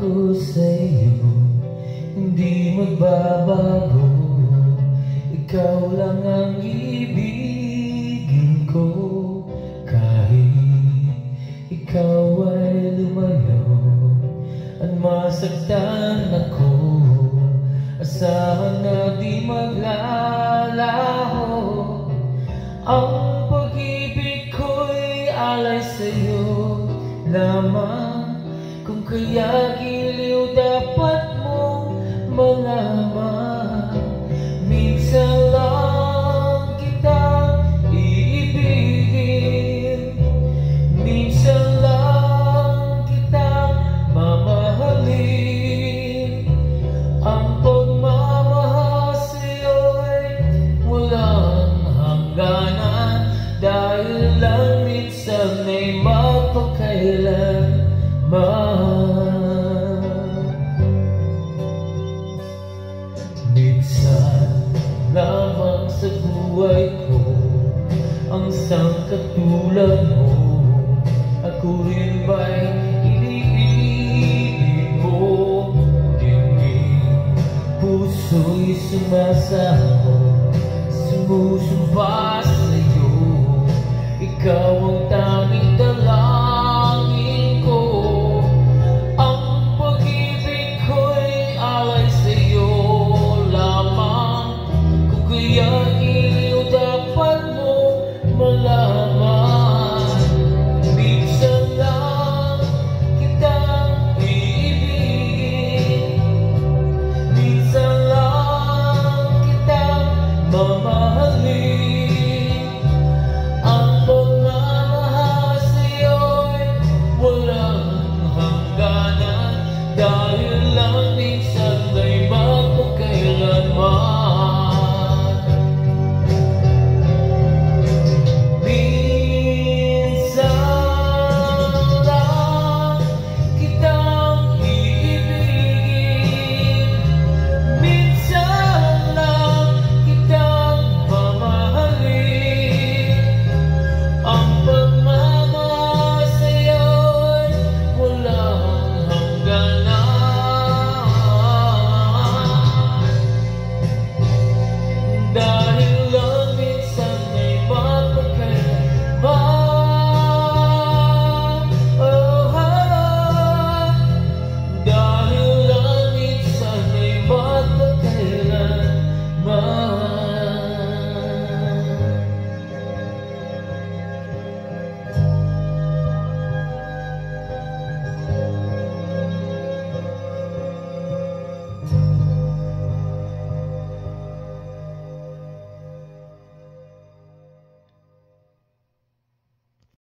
Pangako sa'yo, hindi magbabago. Ikaw lang ang ibigin ko. Kahit ikaw ay lumayo at masaktan ako, asahan na di maglalaho. Ang pag-ibig ko'y alay sa'yo lamang. Kung kaya giliw dapat mong malaman. Minsan lang kitang iibigin, minsan lang kitang mamahalin. Ang pagmamahal sa'yo'y walang hangganan, dahil lang minsan ay minsan lamang sa buhay ko ang sangkatulad mo. Ako rin ba'y iniibig mo? Dingin puso'y sumasamo, sumusumpa sa'yo. Ikaw ang tanging dalangin ko. Ang pag-ibig ko'y alay sa'yo lamang. Kung kaya giliw dapat mo malaman. Minsan lang kitang iibigin, minsan lang kitang mamahalin. Ang pagmamahal sa'yo'y walang hangganan, dahil